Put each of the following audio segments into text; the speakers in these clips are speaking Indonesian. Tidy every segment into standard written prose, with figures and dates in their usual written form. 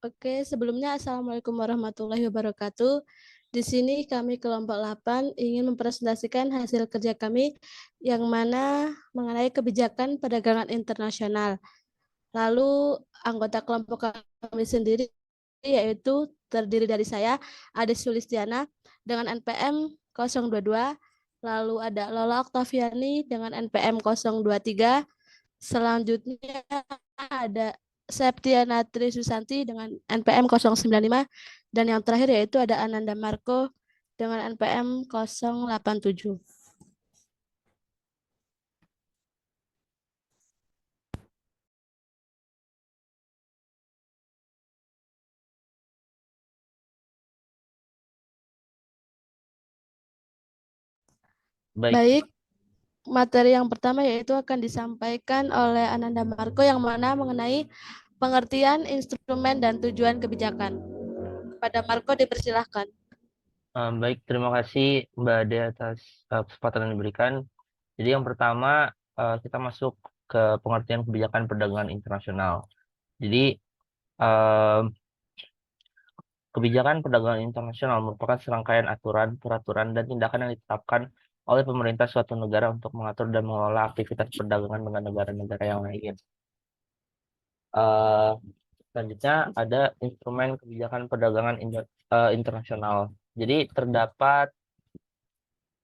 Oke, sebelumnya Assalamualaikum warahmatullahi wabarakatuh. Di sini kami kelompok 8 ingin mempresentasikan hasil kerja kami yang mana mengenai kebijakan perdagangan internasional. Lalu anggota kelompok kami sendiri yaitu terdiri dari saya, Ade Sulistiana dengan NPM 022, lalu ada Lola Oktaviani dengan NPM 023, selanjutnya ada Septiana Tri Susanti dengan NPM 095 dan yang terakhir yaitu ada Ananda Marco dengan NPM 087. Baik, Baik, materi yang pertama yaitu akan disampaikan oleh Ananda Marco yang mana mengenai pengertian instrumen dan tujuan kebijakan. Kepada Marco dipersilahkan. baik. Terima kasih Mbak Ade atas kesempatan yang diberikan. Jadi yang pertama kita masuk ke pengertian kebijakan perdagangan internasional. Jadi eh, kebijakan perdagangan internasional merupakan serangkaian aturan, peraturan, dan tindakan yang ditetapkan oleh pemerintah suatu negara untuk mengatur dan mengelola aktivitas perdagangan dengan negara-negara yang lain. Eh, Selanjutnya ada instrumen kebijakan perdagangan internasional. Jadi terdapat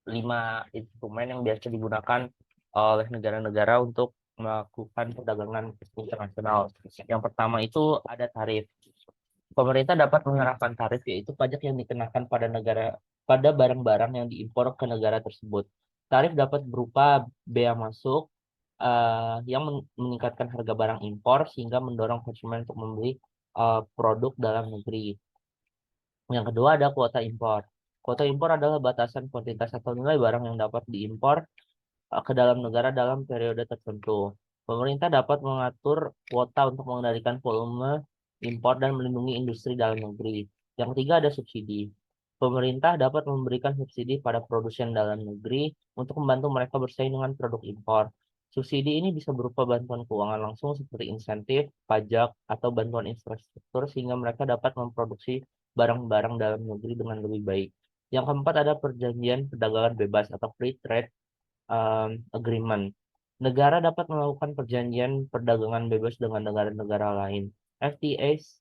5 instrumen yang biasa digunakan oleh negara-negara untuk melakukan perdagangan internasional. Yang pertama itu ada tarif. Pemerintah dapat menerapkan tarif, yaitu pajak yang dikenakan pada barang-barang yang diimpor ke negara tersebut. Tarif dapat berupa bea masuk yang meningkatkan harga barang impor sehingga mendorong konsumen untuk membeli produk dalam negeri. Yang kedua ada kuota impor. Kuota impor adalah batasan kuantitas atau nilai barang yang dapat diimpor ke dalam negara dalam periode tertentu. Pemerintah dapat mengatur kuota untuk mengendalikan volume impor dan melindungi industri dalam negeri. Yang ketiga ada subsidi. Pemerintah dapat memberikan subsidi pada produsen dalam negeri untuk membantu mereka bersaing dengan produk impor. Subsidi ini bisa berupa bantuan keuangan langsung seperti insentif, pajak, atau bantuan infrastruktur sehingga mereka dapat memproduksi barang-barang dalam negeri dengan lebih baik. Yang keempat ada perjanjian perdagangan bebas atau free trade agreement. Negara dapat melakukan perjanjian perdagangan bebas dengan negara-negara lain. FTAs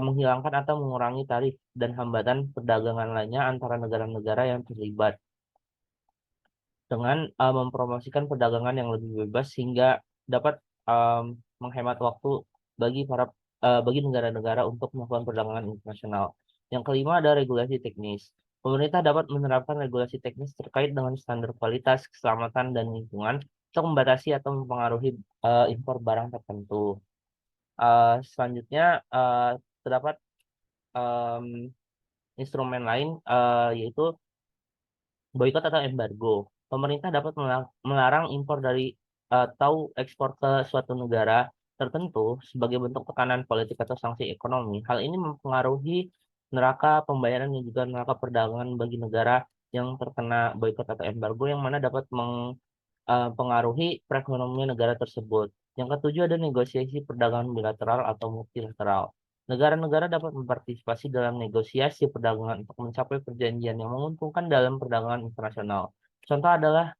menghilangkan atau mengurangi tarif dan hambatan perdagangan lainnya antara negara-negara yang terlibat dengan mempromosikan perdagangan yang lebih bebas sehingga dapat menghemat waktu bagi negara-negara untuk melakukan perdagangan internasional. Yang kelima ada regulasi teknis. Pemerintah dapat menerapkan regulasi teknis terkait dengan standar kualitas, keselamatan, dan lingkungan untuk membatasi atau mempengaruhi impor barang tertentu. Selanjutnya terdapat em, instrumen lain yaitu boikot atau embargo. Pemerintah dapat melarang impor dari atau ekspor ke suatu negara tertentu sebagai bentuk tekanan politik atau sanksi ekonomi. Hal ini mempengaruhi neraca pembayaran dan juga neraca perdagangan bagi negara yang terkena boikot atau embargo yang mana dapat mempengaruhi perekonomian negara tersebut. Yang ketujuh ada negosiasi perdagangan bilateral atau multilateral. Negara-negara dapat berpartisipasi dalam negosiasi perdagangan untuk mencapai perjanjian yang menguntungkan dalam perdagangan internasional. Contoh adalah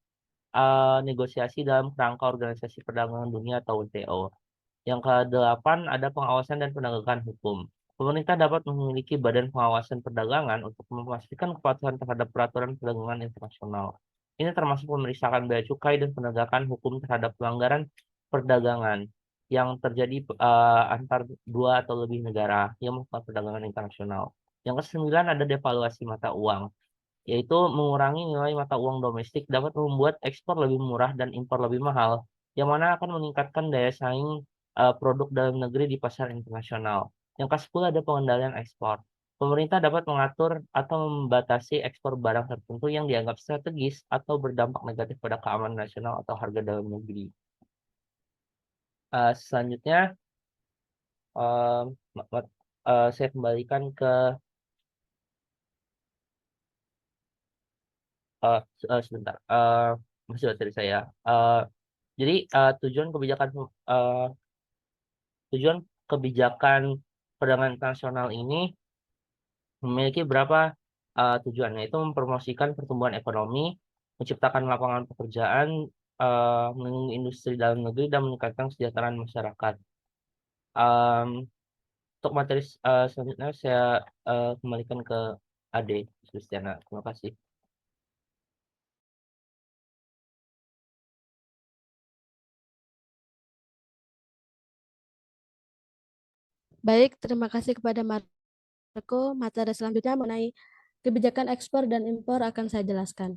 negosiasi dalam kerangka Organisasi Perdagangan Dunia atau WTO. Yang kedelapan ada pengawasan dan penegakan hukum. Pemerintah dapat memiliki badan pengawasan perdagangan untuk memastikan kepatuhan terhadap peraturan perdagangan internasional. Ini termasuk pemeriksaan bea cukai dan penegakan hukum terhadap pelanggaran perdagangan yang terjadi antar dua atau lebih negara yang melakukan perdagangan internasional. Yang kesembilan ada devaluasi mata uang, yaitu mengurangi nilai mata uang domestik dapat membuat ekspor lebih murah dan impor lebih mahal, yang mana akan meningkatkan daya saing produk dalam negeri di pasar internasional. Yang ke-10 ada pengendalian ekspor. Pemerintah dapat mengatur atau membatasi ekspor barang tertentu yang dianggap strategis atau berdampak negatif pada keamanan nasional atau harga dalam negeri. Selanjutnya, eh, saya kembalikan ke sebentar. Masih dari saya. Eh, jadi tujuan kebijakan perdagangan internasional ini memiliki beberapa tujuannya, itu mempromosikan pertumbuhan ekonomi, menciptakan lapangan pekerjaan, melindungi industri dalam negeri, dan meningkatkan kesejahteraan masyarakat. Em, untuk materi selanjutnya saya kembalikan ke Ade Sulistiana. Terima kasih. Baik, terima kasih kepada Marco. Materi selanjutnya mengenai kebijakan ekspor dan impor akan saya jelaskan.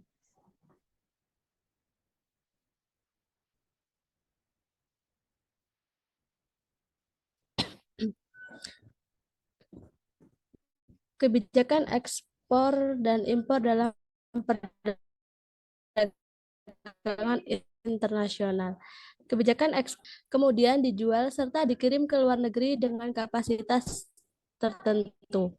Kebijakan ekspor dan impor dalam perdagangan internasional. Kebijakan ekspor kemudian dijual serta dikirim ke luar negeri dengan kapasitas tertentu.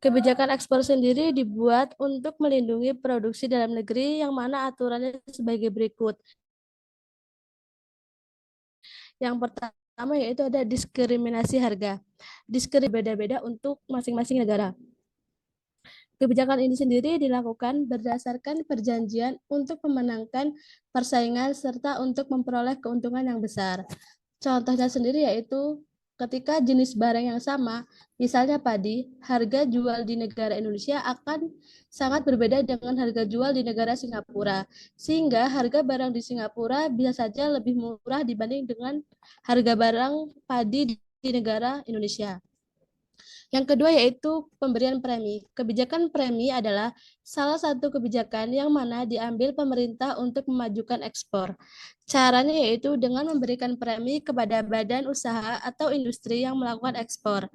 Kebijakan ekspor sendiri dibuat untuk melindungi produksi dalam negeri yang mana aturannya sebagai berikut. Yang pertama yaitu ada diskriminasi harga. Diskriminasi beda-beda untuk masing-masing negara. Kebijakan ini sendiri dilakukan berdasarkan perjanjian untuk memenangkan persaingan serta untuk memperoleh keuntungan yang besar. Contohnya sendiri yaitu ketika jenis barang yang sama, misalnya padi, harga jual di negara Indonesia akan sangat berbeda dengan harga jual di negara Singapura. Sehingga harga barang di Singapura bisa saja lebih murah dibanding dengan harga barang padi di negara Indonesia. Yang kedua yaitu pemberian premi. Kebijakan premi adalah salah satu kebijakan yang mana diambil pemerintah untuk memajukan ekspor. Caranya yaitu dengan memberikan premi kepada badan usaha atau industri yang melakukan ekspor.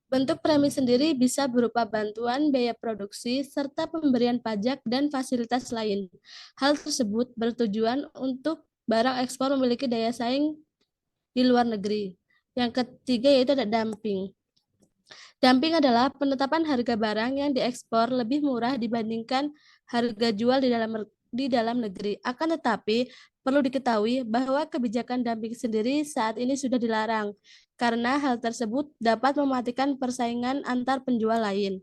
Bentuk premi sendiri bisa berupa bantuan biaya produksi serta pemberian pajak dan fasilitas lain. Hal tersebut bertujuan untuk barang ekspor memiliki daya saing di luar negeri. Yang ketiga yaitu ada dumping. Dumping adalah penetapan harga barang yang diekspor lebih murah dibandingkan harga jual di dalam negeri. Akan tetapi, perlu diketahui bahwa kebijakan dumping sendiri saat ini sudah dilarang, karena hal tersebut dapat mematikan persaingan antar penjual lain.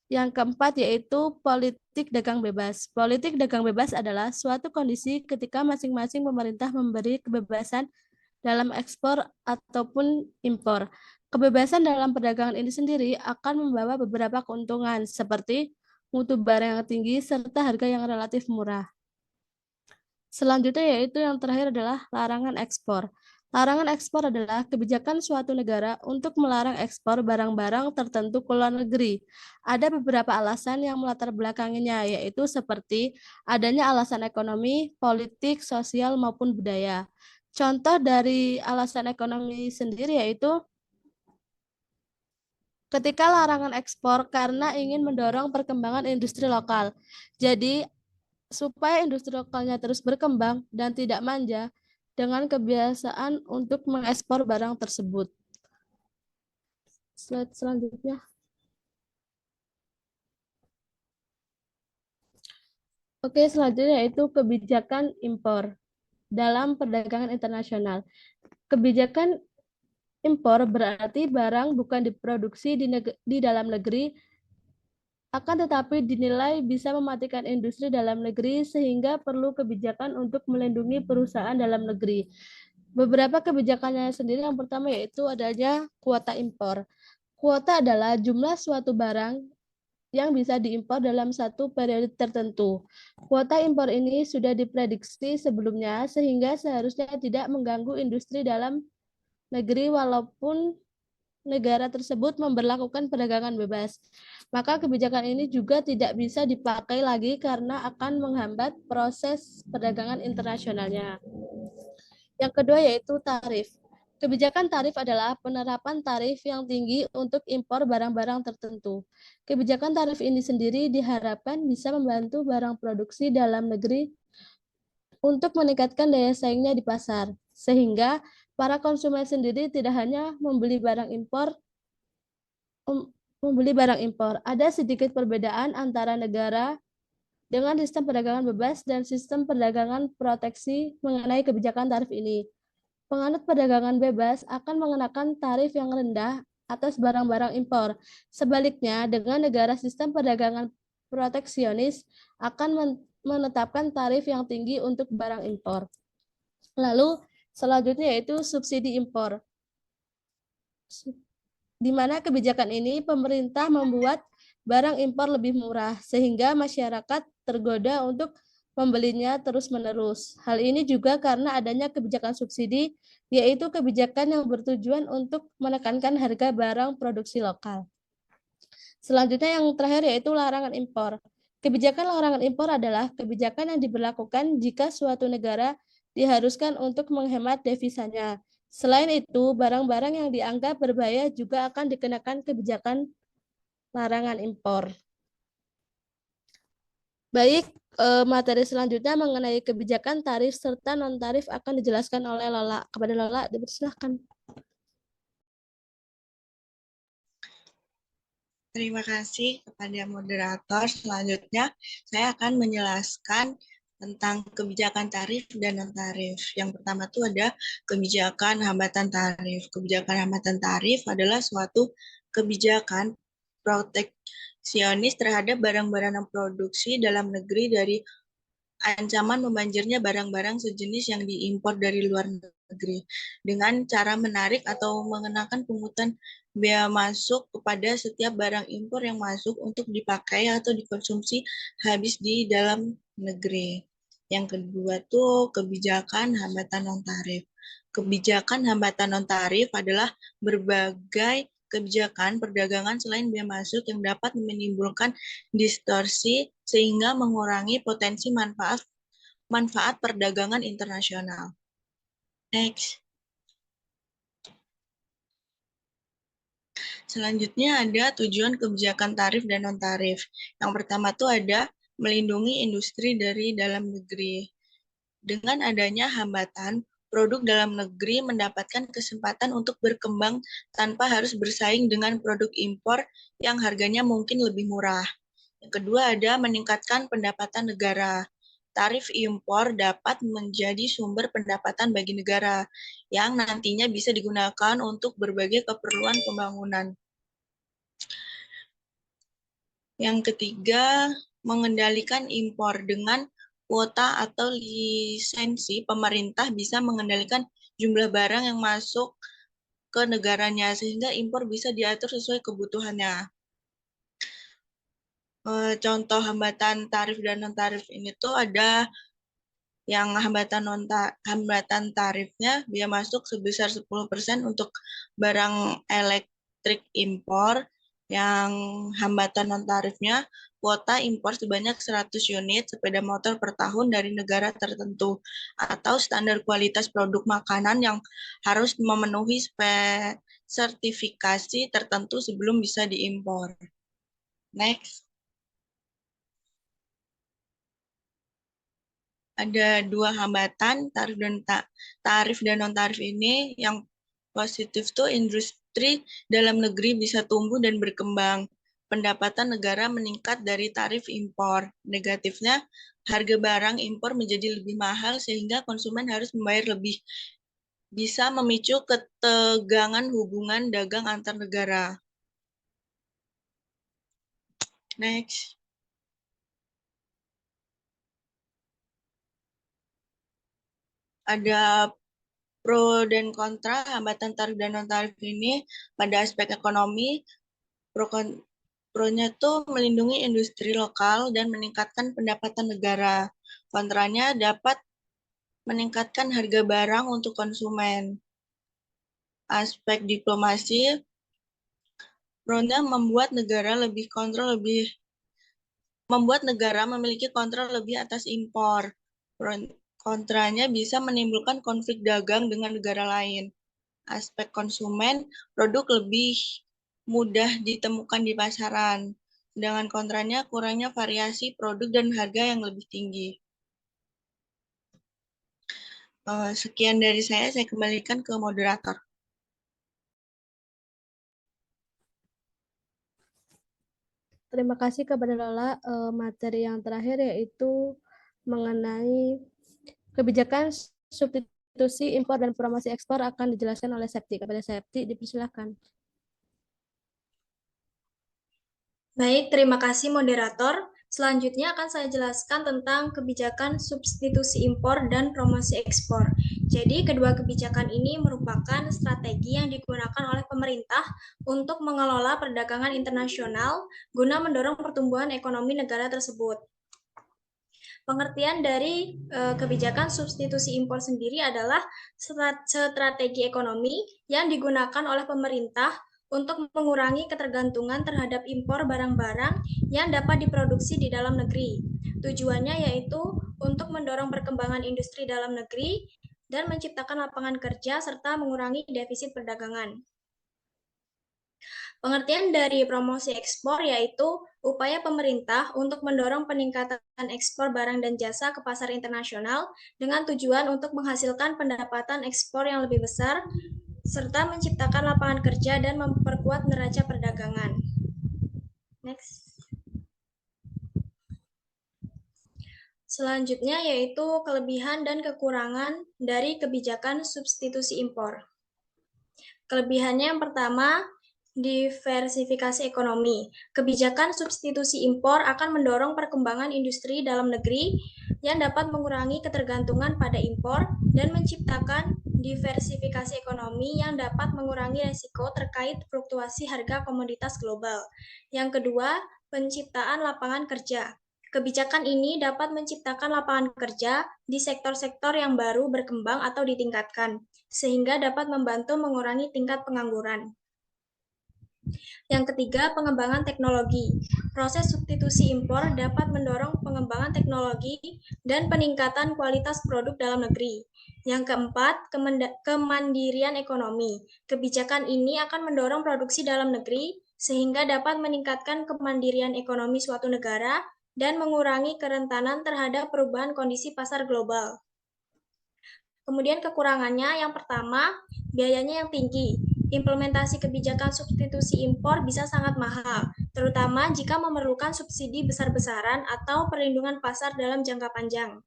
Yang keempat yaitu politik dagang bebas. Politik dagang bebas adalah suatu kondisi ketika masing-masing pemerintah memberi kebebasan dalam ekspor ataupun impor. Kebebasan dalam perdagangan ini sendiri akan membawa beberapa keuntungan seperti mutu barang yang tinggi serta harga yang relatif murah. Selanjutnya yaitu yang terakhir adalah larangan ekspor. Larangan ekspor adalah kebijakan suatu negara untuk melarang ekspor barang-barang tertentu ke luar negeri. Ada beberapa alasan yang melatar belakanginya, yaitu seperti adanya alasan ekonomi, politik, sosial, maupun budaya. Contoh dari alasan ekonomi sendiri yaitu ketika larangan ekspor karena ingin mendorong perkembangan industri lokal. Jadi, supaya industri lokalnya terus berkembang dan tidak manja dengan kebiasaan untuk mengekspor barang tersebut. Slide selanjutnya. Oke, selanjutnya yaitu kebijakan impor dalam perdagangan internasional. Kebijakan impor berarti barang bukan diproduksi di dalam negeri, akan tetapi dinilai bisa mematikan industri dalam negeri sehingga perlu kebijakan untuk melindungi perusahaan dalam negeri. Beberapa kebijakannya sendiri yang pertama yaitu adanya kuota impor. Kuota adalah jumlah suatu barang yang bisa diimpor dalam satu periode tertentu. Kuota impor ini sudah diprediksi sebelumnya sehingga seharusnya tidak mengganggu industri dalam negeri walaupun negara tersebut memberlakukan perdagangan bebas. Maka kebijakan ini juga tidak bisa dipakai lagi karena akan menghambat proses perdagangan internasionalnya. Yang kedua yaitu tarif. Kebijakan tarif adalah penerapan tarif yang tinggi untuk impor barang-barang tertentu. Kebijakan tarif ini sendiri diharapkan bisa membantu barang produksi dalam negeri untuk meningkatkan daya saingnya di pasar, sehingga para konsumen sendiri tidak hanya membeli barang impor, Ada sedikit perbedaan antara negara dengan sistem perdagangan bebas dan sistem perdagangan proteksi mengenai kebijakan tarif ini. Penganut perdagangan bebas akan mengenakan tarif yang rendah atas barang-barang impor. Sebaliknya, dengan negara sistem perdagangan proteksionis akan menetapkan tarif yang tinggi untuk barang impor. Lalu, selanjutnya yaitu subsidi impor, di mana kebijakan ini pemerintah membuat barang impor lebih murah, sehingga masyarakat tergoda untuk membelinya terus-menerus. Hal ini juga karena adanya kebijakan subsidi, yaitu kebijakan yang bertujuan untuk menekankan harga barang produksi lokal. Selanjutnya yang terakhir yaitu larangan impor. Kebijakan larangan impor adalah kebijakan yang diberlakukan jika suatu negara diharuskan untuk menghemat devisanya. Selain itu, barang-barang yang dianggap berbahaya juga akan dikenakan kebijakan larangan impor. Baik, materi selanjutnya mengenai kebijakan tarif serta non-tarif akan dijelaskan oleh Lola. Kepada Lola, dipersilahkan. Terima kasih kepada moderator. Selanjutnya, saya akan menjelaskan tentang kebijakan tarif dan non-tarif. Yang pertama itu ada kebijakan hambatan tarif. Kebijakan hambatan tarif adalah suatu kebijakan proteksionis terhadap barang-barang produksi dalam negeri dari ancaman membanjirnya barang-barang sejenis yang diimpor dari luar negeri dengan cara menarik atau mengenakan pungutan bea masuk kepada setiap barang impor yang masuk untuk dipakai atau dikonsumsi habis di dalam negeri. Yang kedua tuh kebijakan hambatan non-tarif. Kebijakan hambatan non-tarif adalah berbagai kebijakan perdagangan selain bea masuk yang dapat menimbulkan distorsi sehingga mengurangi potensi manfaat perdagangan internasional. Next. Selanjutnya ada tujuan kebijakan tarif dan non-tarif. Yang pertama tuh ada melindungi industri dari dalam negeri. Dengan adanya hambatan, produk dalam negeri mendapatkan kesempatan untuk berkembang tanpa harus bersaing dengan produk impor yang harganya mungkin lebih murah. Yang kedua ada meningkatkan pendapatan negara. Tarif impor dapat menjadi sumber pendapatan bagi negara yang nantinya bisa digunakan untuk berbagai keperluan pembangunan. Yang ketiga, mengendalikan impor dengan kuota atau lisensi. Pemerintah bisa mengendalikan jumlah barang yang masuk ke negaranya sehingga impor bisa diatur sesuai kebutuhannya. Contoh hambatan tarif dan non-tarif ini tuh ada yang hambatan tarifnya biaya masuk sebesar 10% untuk barang elektrik impor. Yang hambatan non-tarifnya kuota impor sebanyak 100 unit sepeda motor per tahun dari negara tertentu atau standar kualitas produk makanan yang harus memenuhi sertifikasi tertentu sebelum bisa diimpor. Next. Ada dua hambatan tarif dan non-tarif ini. Yang positif tuh industri dalam negeri bisa tumbuh dan berkembang. Pendapatan negara meningkat dari tarif impor. Negatifnya, harga barang impor menjadi lebih mahal sehingga konsumen harus membayar lebih. Bisa memicu ketegangan hubungan dagang antar negara. Next. Ada pro dan kontra hambatan tarif dan non-tarif ini. Pada aspek ekonomi, pro-nya tuh melindungi industri lokal dan meningkatkan pendapatan negara. Kontranya dapat meningkatkan harga barang untuk konsumen. Aspek diplomasi, pro-nya membuat negara memiliki kontrol lebih atas impor. Kontranya bisa menimbulkan konflik dagang dengan negara lain. Aspek konsumen, produk lebih mudah ditemukan di pasaran. Sedangkan kontranya kurangnya variasi produk dan harga yang lebih tinggi. Sekian dari saya kembalikan ke moderator. Terima kasih kepada Lola. Materi yang terakhir yaitu mengenai kebijakan substitusi impor dan promosi ekspor akan dijelaskan oleh Septi. Kepada Septi, dipersilakan. Baik, terima kasih moderator. Selanjutnya akan saya jelaskan tentang kebijakan substitusi impor dan promosi ekspor. Jadi, kedua kebijakan ini merupakan strategi yang digunakan oleh pemerintah untuk mengelola perdagangan internasional guna mendorong pertumbuhan ekonomi negara tersebut. Pengertian dari kebijakan substitusi impor sendiri adalah strategi ekonomi yang digunakan oleh pemerintah untuk mengurangi ketergantungan terhadap impor barang-barang yang dapat diproduksi di dalam negeri. Tujuannya yaitu untuk mendorong perkembangan industri dalam negeri dan menciptakan lapangan kerja serta mengurangi defisit perdagangan. Pengertian dari promosi ekspor yaitu upaya pemerintah untuk mendorong peningkatan ekspor barang dan jasa ke pasar internasional dengan tujuan untuk menghasilkan pendapatan ekspor yang lebih besar serta menciptakan lapangan kerja dan memperkuat neraca perdagangan. Next. Selanjutnya yaitu kelebihan dan kekurangan dari kebijakan substitusi impor. Kelebihannya yang pertama, diversifikasi ekonomi. Kebijakan substitusi impor akan mendorong perkembangan industri dalam negeri yang dapat mengurangi ketergantungan pada impor dan menciptakan diversifikasi ekonomi yang dapat mengurangi risiko terkait fluktuasi harga komoditas global. Yang kedua, penciptaan lapangan kerja. Kebijakan ini dapat menciptakan lapangan kerja di sektor-sektor yang baru berkembang atau ditingkatkan, sehingga dapat membantu mengurangi tingkat pengangguran. Yang ketiga, pengembangan teknologi. Proses substitusi impor dapat mendorong pengembangan teknologi dan peningkatan kualitas produk dalam negeri. Yang keempat, kemandirian ekonomi. Kebijakan ini akan mendorong produksi dalam negeri sehingga dapat meningkatkan kemandirian ekonomi suatu negara dan mengurangi kerentanan terhadap perubahan kondisi pasar global. Kemudian kekurangannya, yang pertama, biayanya yang tinggi. Implementasi kebijakan substitusi impor bisa sangat mahal, terutama jika memerlukan subsidi besar-besaran atau perlindungan pasar dalam jangka panjang.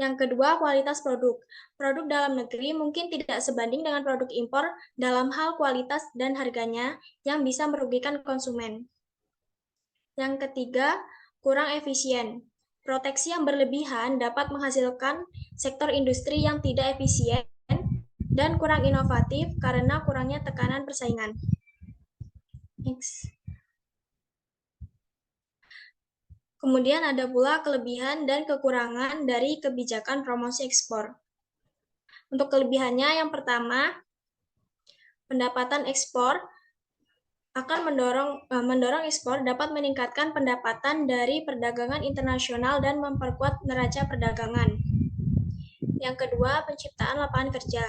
Yang kedua, kualitas produk. Produk dalam negeri mungkin tidak sebanding dengan produk impor dalam hal kualitas dan harganya yang bisa merugikan konsumen. Yang ketiga, kurang efisien. Proteksi yang berlebihan dapat menghasilkan sektor industri yang tidak efisien dan kurang inovatif karena kurangnya tekanan persaingan. Next. Kemudian ada pula kelebihan dan kekurangan dari kebijakan promosi ekspor. Untuk kelebihannya, yang pertama, pendapatan ekspor akan mendorong ekspor dapat meningkatkan pendapatan dari perdagangan internasional dan memperkuat neraca perdagangan. Yang kedua, penciptaan lapangan kerja.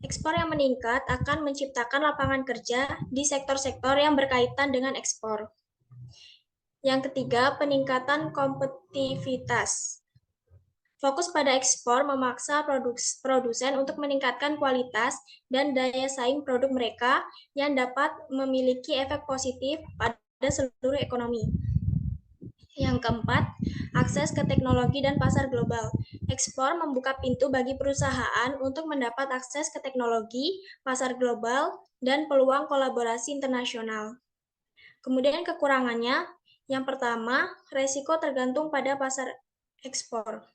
Ekspor yang meningkat akan menciptakan lapangan kerja di sektor-sektor yang berkaitan dengan ekspor. Yang ketiga, peningkatan kompetitivitas. Fokus pada ekspor memaksa produsen untuk meningkatkan kualitas dan daya saing produk mereka yang dapat memiliki efek positif pada seluruh ekonomi. Yang keempat, akses ke teknologi dan pasar global. Ekspor membuka pintu bagi perusahaan untuk mendapat akses ke teknologi, pasar global, dan peluang kolaborasi internasional. Kemudian kekurangannya, yang pertama, resiko tergantung pada pasar ekspor.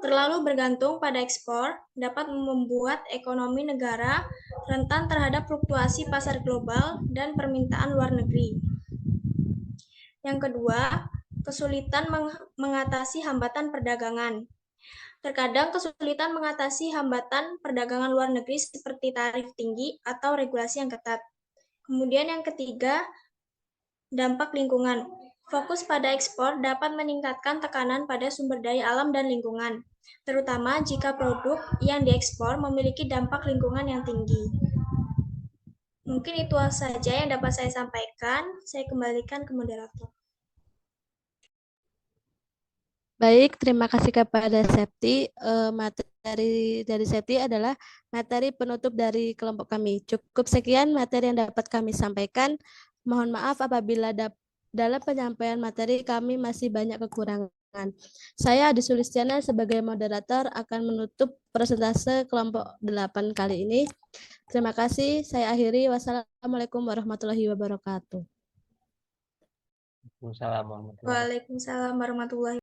Terlalu bergantung pada ekspor dapat membuat ekonomi negara rentan terhadap fluktuasi pasar global dan permintaan luar negeri. Yang kedua, kesulitan mengatasi hambatan perdagangan. Terkadang kesulitan mengatasi hambatan perdagangan luar negeri seperti tarif tinggi atau regulasi yang ketat. Kemudian yang ketiga, dampak lingkungan. Fokus pada ekspor dapat meningkatkan tekanan pada sumber daya alam dan lingkungan, terutama jika produk yang diekspor memiliki dampak lingkungan yang tinggi. Mungkin itu saja yang dapat saya sampaikan. Saya kembalikan ke moderator. Baik, terima kasih kepada Septi. Materi dari Septi adalah materi penutup dari kelompok kami. Cukup sekian materi yang dapat kami sampaikan. Mohon maaf apabila dalam penyampaian materi kami masih banyak kekurangan. Saya Adi Sulistiana sebagai moderator akan menutup presentase kelompok 8 kali ini. Terima kasih. Saya akhiri. Wassalamualaikum warahmatullahi wabarakatuh. Waalaikumsalam warahmatullahi Waalaikumsalam warahmatullahi